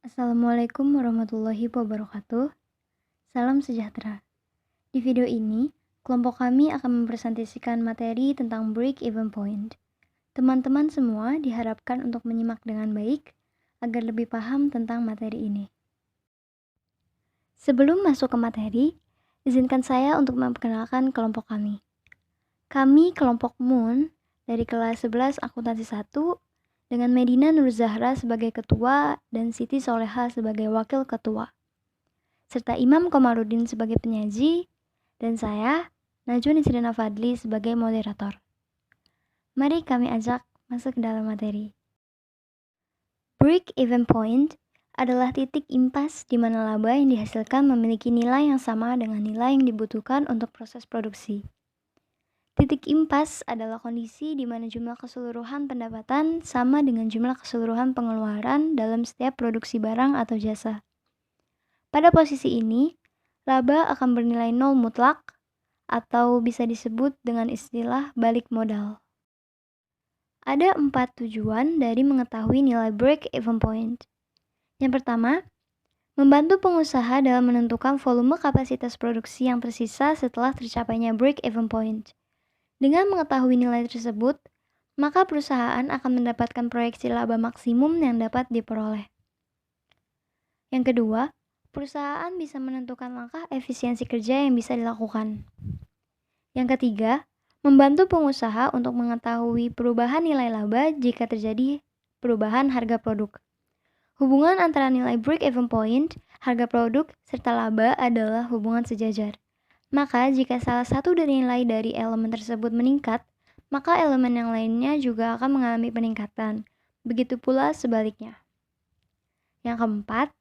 Assalamualaikum warahmatullahi wabarakatuh. Salam sejahtera. Di video ini, kelompok kami akan mempresentasikan materi tentang break-even point. Teman-teman semua diharapkan untuk menyimak dengan baik agar lebih paham tentang materi ini. Sebelum masuk ke materi, izinkan saya untuk memperkenalkan kelompok kami. Kami kelompok Moon dari kelas 11 Akuntansi 1 dengan Medina Nur Zahra sebagai ketua dan Siti Soleha sebagai wakil ketua, serta Imam Komarudin sebagai penyaji, dan saya, Najwa Nisrina Fadli sebagai moderator. Mari kami ajak masuk ke dalam materi. Break-even point adalah titik impas di mana laba yang dihasilkan memiliki nilai yang sama dengan nilai yang dibutuhkan untuk proses produksi. Titik impas adalah kondisi di mana jumlah keseluruhan pendapatan sama dengan jumlah keseluruhan pengeluaran dalam setiap produksi barang atau jasa. Pada posisi ini, laba akan bernilai nol mutlak atau bisa disebut dengan istilah balik modal. Ada 4 tujuan dari mengetahui nilai break-even point. Yang pertama, membantu pengusaha dalam menentukan volume kapasitas produksi yang tersisa setelah tercapainya break-even point. Dengan mengetahui nilai tersebut, maka perusahaan akan mendapatkan proyeksi laba maksimum yang dapat diperoleh. Yang kedua, perusahaan bisa menentukan langkah efisiensi kerja yang bisa dilakukan. Yang ketiga, membantu pengusaha untuk mengetahui perubahan nilai laba jika terjadi perubahan harga produk. Hubungan antara nilai break-even point, harga produk, serta laba adalah hubungan sejajar. Maka jika salah satu dari nilai dari elemen tersebut meningkat, maka elemen yang lainnya juga akan mengalami peningkatan. Begitu pula sebaliknya. Yang keempat,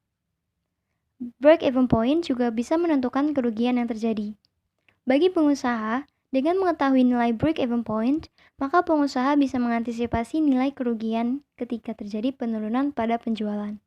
break-even point juga bisa menentukan kerugian yang terjadi. Bagi pengusaha, dengan mengetahui nilai break-even point, maka pengusaha bisa mengantisipasi nilai kerugian ketika terjadi penurunan pada penjualan.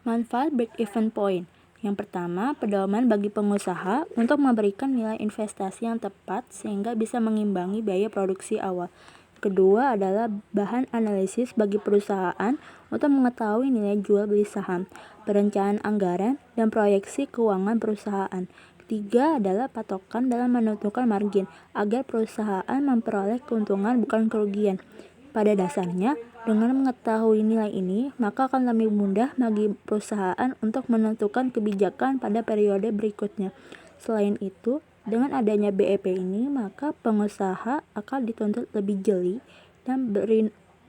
Manfaat break-even point. Yang pertama, pedoman bagi pengusaha untuk memberikan nilai investasi yang tepat sehingga bisa mengimbangi biaya produksi awal. Kedua adalah bahan analisis bagi perusahaan untuk mengetahui nilai jual beli saham, perencanaan anggaran, dan proyeksi keuangan perusahaan. Ketiga adalah patokan dalam menentukan margin agar perusahaan memperoleh keuntungan bukan kerugian. Pada dasarnya, dengan mengetahui nilai ini, maka akan lebih mudah bagi perusahaan untuk menentukan kebijakan pada periode berikutnya. Selain itu, dengan adanya BEP ini, maka pengusaha akan dituntut lebih jeli dan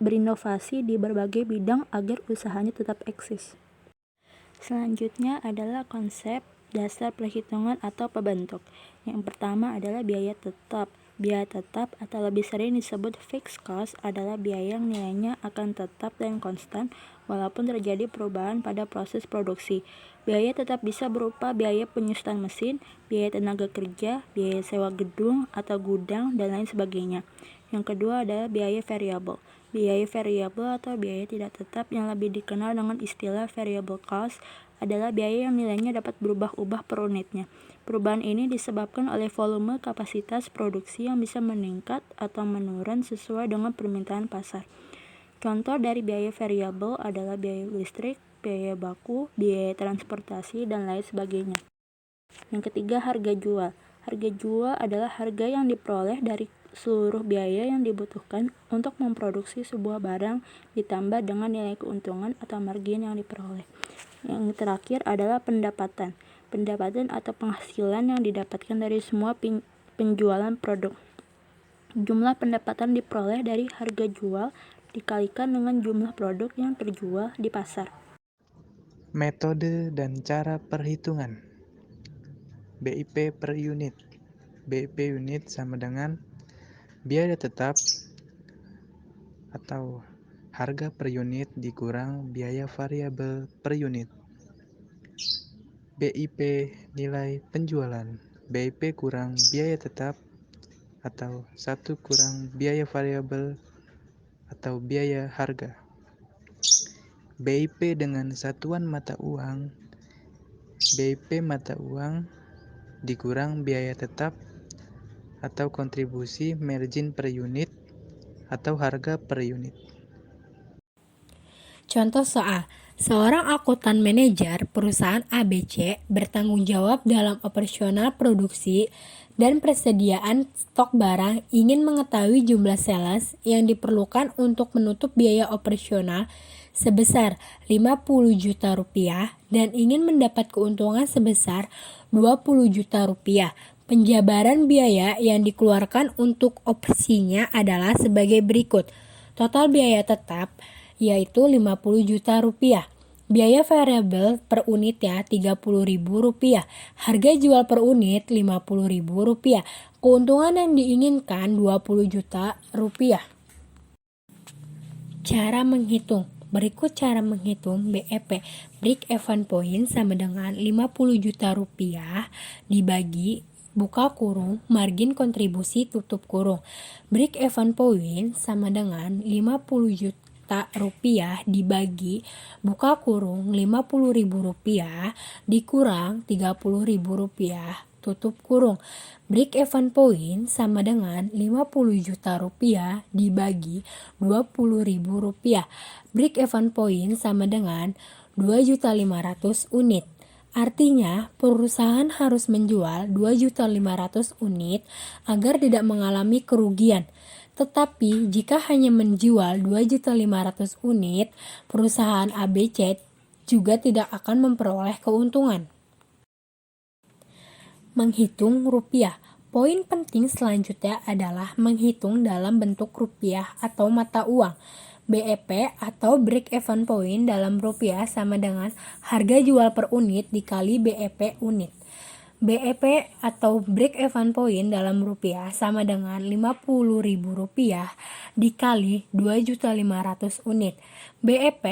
berinovasi di berbagai bidang agar usahanya tetap eksis. Selanjutnya adalah konsep dasar perhitungan atau pembentuk. Yang pertama adalah biaya tetap. Biaya tetap atau lebih sering disebut fixed cost adalah biaya yang nilainya akan tetap dan konstan walaupun terjadi perubahan pada proses produksi. Biaya tetap bisa berupa biaya penyusutan mesin, biaya tenaga kerja, biaya sewa gedung atau gudang, dan lain sebagainya. Yang kedua adalah biaya variabel. Biaya variabel atau biaya tidak tetap yang lebih dikenal dengan istilah variable cost adalah biaya yang nilainya dapat berubah-ubah per unitnya. Perubahan ini disebabkan oleh volume kapasitas produksi yang bisa meningkat atau menurun sesuai dengan permintaan pasar. Contoh dari biaya variabel adalah biaya listrik, biaya baku, biaya transportasi, dan lain sebagainya. Yang ketiga, harga jual. Harga jual adalah harga yang diperoleh dari seluruh biaya yang dibutuhkan untuk memproduksi sebuah barang ditambah dengan nilai keuntungan atau margin yang diperoleh. Yang terakhir adalah pendapatan. Pendapatan atau penghasilan yang didapatkan dari semua penjualan produk. Jumlah pendapatan diperoleh dari harga jual dikalikan dengan jumlah produk yang terjual di pasar. Metode dan cara perhitungan. BIP per unit. BIP unit sama dengan biaya tetap atau harga per unit dikurang biaya variabel per unit. BIP nilai penjualan. BIP kurang biaya tetap atau 1 kurang biaya variabel atau biaya harga. BIP dengan satuan mata uang. BIP mata uang dikurang biaya tetap atau kontribusi margin per unit atau harga per unit. Contoh soal, seorang akuntan manajer perusahaan ABC bertanggung jawab dalam operasional produksi dan persediaan stok barang, ingin mengetahui jumlah sales yang diperlukan untuk menutup biaya operasional sebesar 50 juta rupiah dan ingin mendapat keuntungan sebesar 20 juta rupiah. Penjabaran biaya yang dikeluarkan untuk operasinya adalah sebagai berikut. Total biaya tetap yaitu 50 juta rupiah. Biaya variabel per unitnya Rp30.000. Harga jual per unit Rp50.000. Keuntungan yang diinginkan Rp20 juta rupiah. Cara menghitung. Berikut cara menghitung BEP. Break even point sama dengan 50 juta rupiah dibagi buka kurung margin kontribusi tutup kurung. Break even point sama dengan 50 juta rupiah dibagi buka kurung Rp50.000 dikurang Rp30.000 tutup kurung. Break even point sama dengan 50 juta rupiah dibagi Rp20.000. Break even point sama dengan 2.500 unit. Artinya, perusahaan harus menjual 2.500 unit agar tidak mengalami kerugian. Tetapi, jika hanya menjual 2.500 unit, perusahaan ABC juga tidak akan memperoleh keuntungan. Menghitung rupiah. Poin penting selanjutnya adalah menghitung dalam bentuk rupiah atau mata uang. BEP atau break even point dalam rupiah sama dengan harga jual per unit dikali BEP unit. BEP atau break even point dalam rupiah sama dengan Rp50.000 dikali 2.500 unit. BEP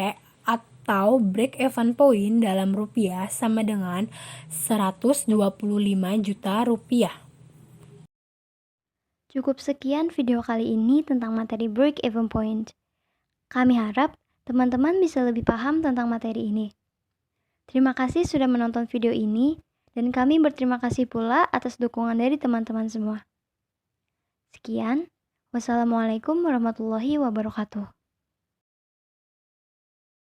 atau break even point dalam rupiah sama dengan Rp125 juta. Cukup sekian video kali ini tentang materi break even point. Kami harap teman-teman bisa lebih paham tentang materi ini. Terima kasih sudah menonton video ini, dan kami berterima kasih pula atas dukungan dari teman-teman semua. Sekian, wassalamualaikum warahmatullahi wabarakatuh.